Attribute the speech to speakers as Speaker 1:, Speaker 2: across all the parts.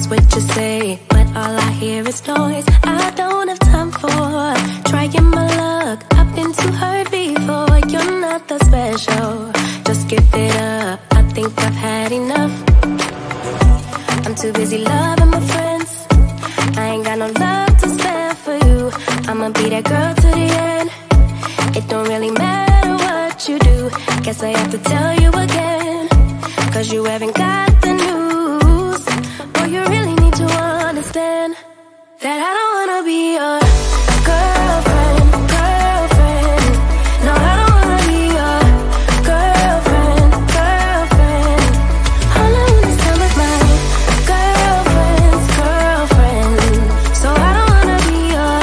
Speaker 1: knows what you say, but all I hear is noise. I don't have time for trying my luck. I've been too hurt before. You're not that special. Just give it up. I think I've had enough. I'm too busy loving my friends. I ain't got no love to spare for you. I'ma be that girl to the end. It don't really matter what you do. Guess I have to tell you again, 'cause you haven't got the news. Boy, you really need to understand that I don't wanna be your girlfriend, girlfriend. No, I don't wanna be your girlfriend, girlfriend. All I wanna spend with my girlfriend's girlfriend. So I don't wanna be your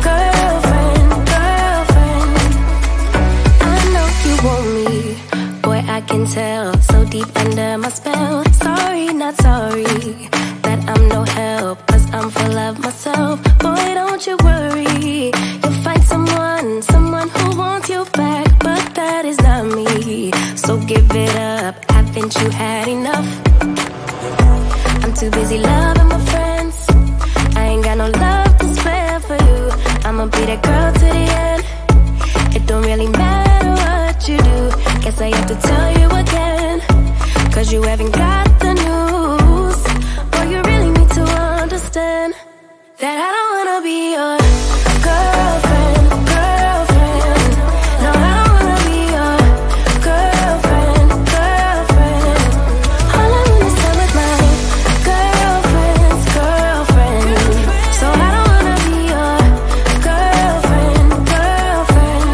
Speaker 1: girlfriend, girlfriend. I know you want me, boy, I can tell. So deep under my spell. Sorry, not sorry that I'm no help, 'cause I'm full of myself. Boy, don't you worry, you'll find someone who wants you back, but that is not me. So give it up, haven't you had enough? I'm too busy loving my friends. I ain't got no love to spare for you. I'ma be that girl to the end. It don't really matter what you do. Guess I have to tell you again, 'cause you haven't got the news. Boy, you really need to understand that I don't wanna be your girlfriend, girlfriend. No, I don't wanna be your girlfriend, girlfriend. All I wanna spend with my girlfriend's girlfriend. So I don't wanna be your girlfriend, girlfriend.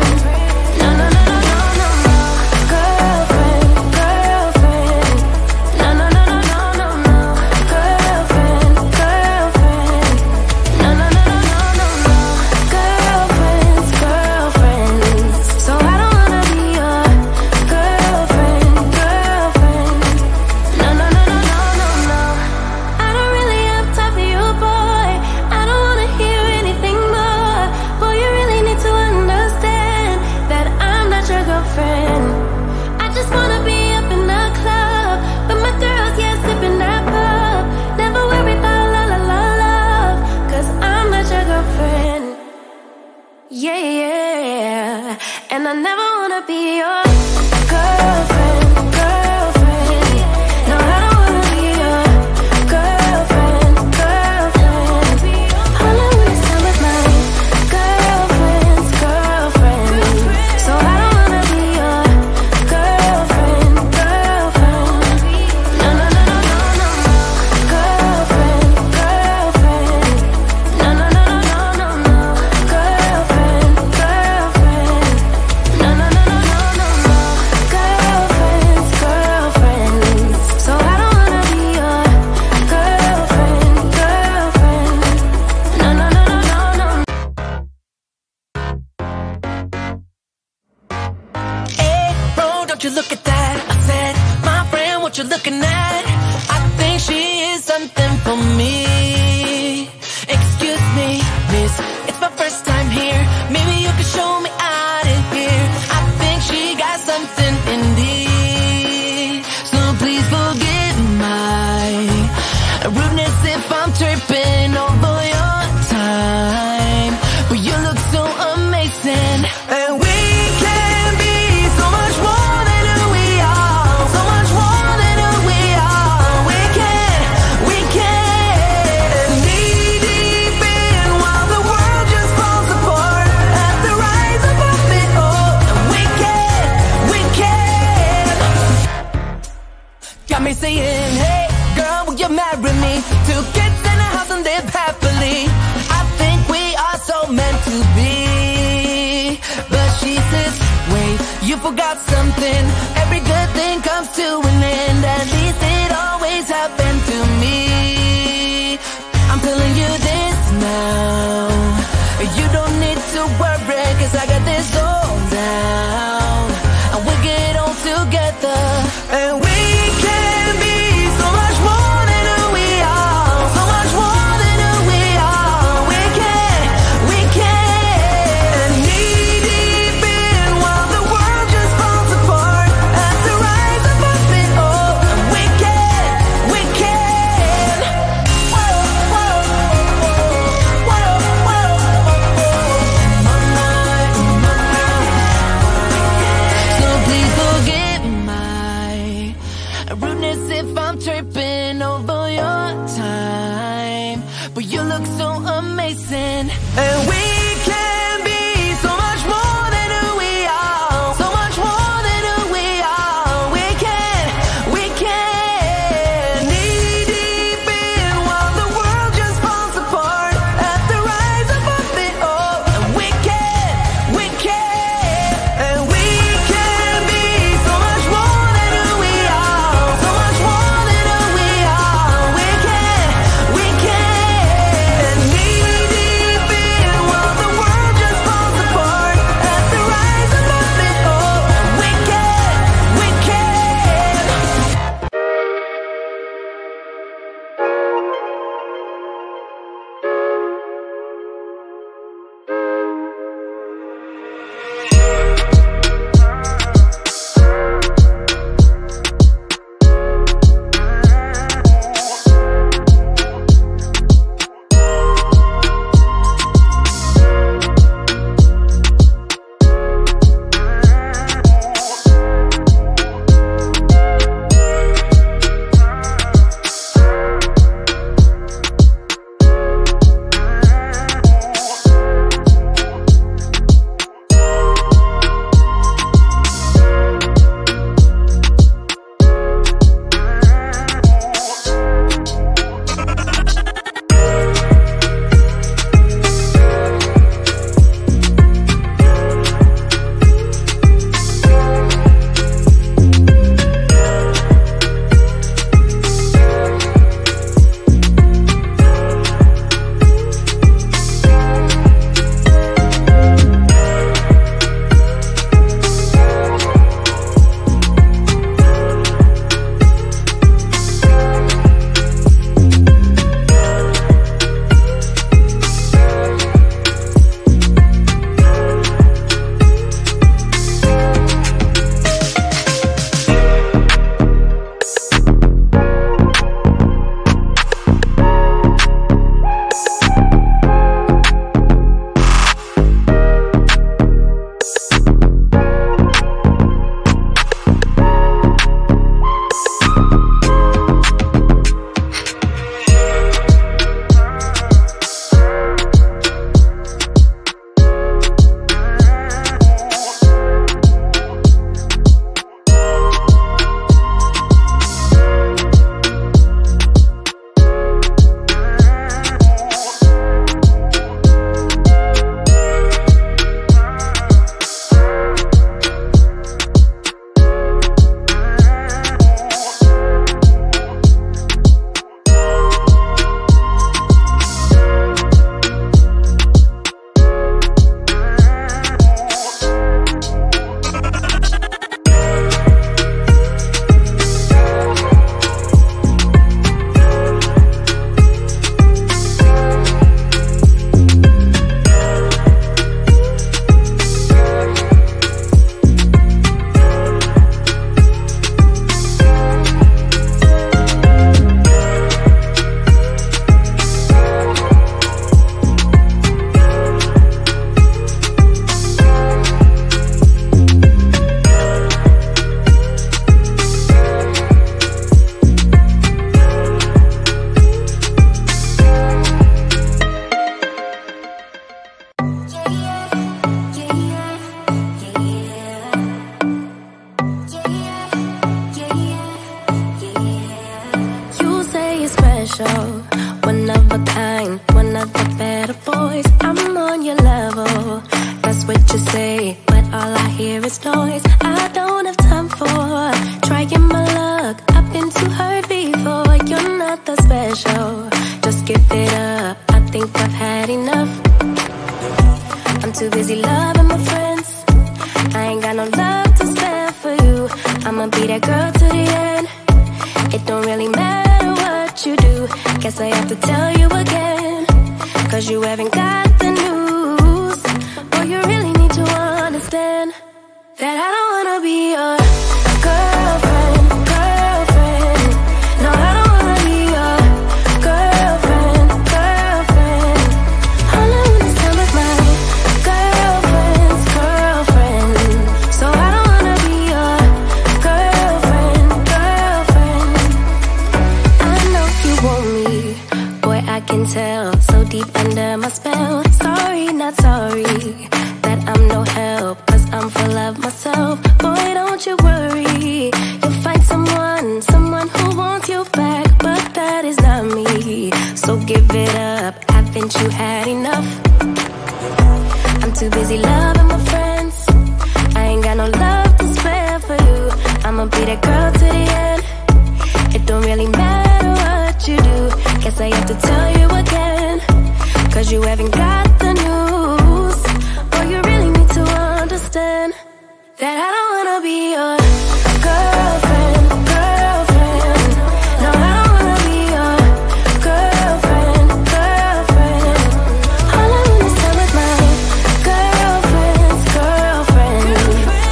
Speaker 1: No, no, no, no, no, no, no. Girlfriend, girlfriend. No, no, no, no, no, no, no. Girlfriend, girlfriend. No, no, no, no, no, no, no. Girlfriends, girlfriends. So I don't wanna be your girlfriend, girlfriend. No, no, no, no, no, no, no. I don't really have time for you, boy. I don't wanna hear anything more. Boy, you really need to understand that I'm not your girlfriend. I just wanna be up in the club with my girls, yeah, sipping that pub. Never worry about la la la love, 'cause I'm not your girlfriend. Yeah, yeah. And I never wanna be your girlfriend, girlfriend. No, I don't wanna be your girlfriend, girlfriend. All I wanna spend with my girlfriend's girlfriend. So I don't wanna be your girlfriend, girlfriend. No, no, no, no, no, no, no. Girlfriend, girlfriend. No, no, no, no, no, no, no. Girlfriend, girlfriend. No, no, no, no, no, no, no. Girlfriends, girlfriends. So I don't wanna be your girlfriend, girlfriend. No, no, no, no, no, no.
Speaker 2: Hey, bro, don't you look at that? I said, my friend, what you looking at? I think she is something for me. Excuse me, miss, it's my first time here. Maybe you can show me out of here. I think she got something in me. So please forgive my rudeness if I'm tripping over your time. But you look so amazing, and we can be so much more than who we are. So much more than who we are. We can knee deep in while the world just falls apart. At the rise above it all, and we can. Got me saying, hey, girl, will you marry me? 2 kids in a house and live happily. I think we are so meant to be. But she says, wait, you forgot something. Every good thing comes to an end. At least it always happened to me. I'm telling you this now. You don't need to worry, 'cause I got this all down. And we'll get on together. And we can be so much more than who we are. So much more than who we are. We can knee deep in while the world just falls apart. At the rise above it all, and we can
Speaker 1: you're special, one of a kind, one of the better boys. I'm on your level, that's what you say, but all I hear is noise. I don't have time for trying my luck. I've been too hurt before. You're not that special, just give it up. I think I've had enough. I'm too busy loving my friends. I ain't got no love to spare for you. I'ma be that girl to the end. It don't really matter what you do. Guess I have to tell you again, 'cause you haven't got the news. Boy, you really need to understand that I don't wanna be your girlfriend, girlfriend. No, I don't wanna be your girlfriend, girlfriend. All I wanna spend with my girlfriend's girlfriend. So I don't wanna be your girlfriend, girlfriend. I know you want me, boy, I can tell. So deep under my spell. Sorry, not sorry that I'm no help, 'cause I'm full of myself. Boy, don't you worry, you'll find someone who wants you back, but that is not me. So give it up, haven't you had enough? I'm too busy loving my friends. I ain't got no love to spare for you. I'ma be that girl to the end. It don't really matter what you do. Guess I have to tell you again, 'cause you haven't got the news. Boy, you really need to understand that I don't wanna be your girlfriend, girlfriend. No, I don't wanna be your girlfriend, girlfriend. All I wanna spend with my girlfriend's girlfriend.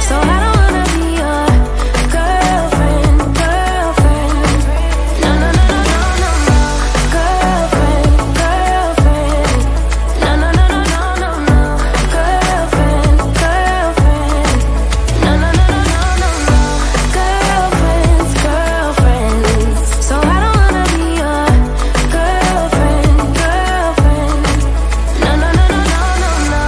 Speaker 1: So I don't wanna be your girlfriend, girlfriend. No, no, no, no, no, no, no. Girlfriend, girlfriend. No, no, no, no, no, no, no. Girlfriend, girlfriend. No, no, no, no, no, no, no. Girlfriends, girlfriends. So I don't wanna be your girlfriend, girlfriend. No, no, no, no, no, no, no.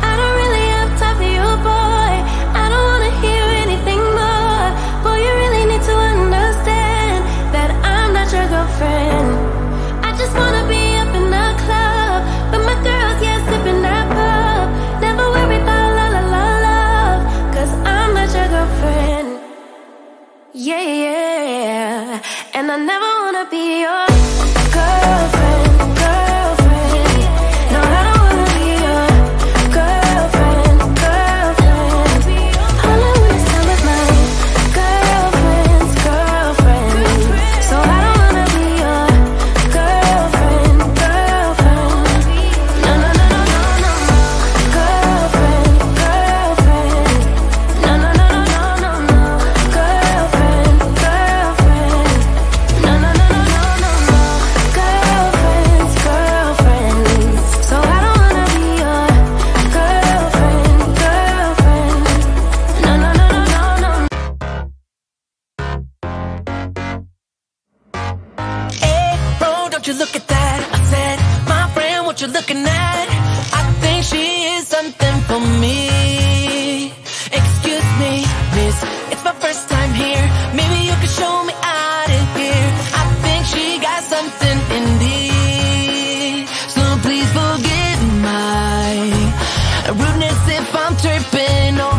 Speaker 1: I don't really have time for you, boy. I don't wanna hear anything more. Boy, you really need to understand that I'm not your girlfriend. I just wanna be up in the club, but my girls, yeah, sipping that pub. Never worry about la la la love, 'cause I'm not your girlfriend. Yeah, yeah, and I never wanna be your girlfriend, girlfriend. No, I don't wanna be your girlfriend, girlfriend. All I wanna spend with my girlfriend's girlfriend. So I don't wanna be your girlfriend, girlfriend. No, no, no, no, no, no, no. Girlfriend, girlfriend. No, no, no, no, no, no, no. Girlfriend, girlfriend. No, no, no, no, no, no, no. Girlfriend's girlfriend. So I don't wanna be your girlfriend, girlfriend. No, no, no, no, no, no.
Speaker 2: Hey, bro, don't you look at that? I said, my friend, what you looking at? I think she is something for me. Excuse me, miss, it's my first time here. Maybe you could show me out of here. I think she got something in me. So please forgive my rudeness if I'm tripping on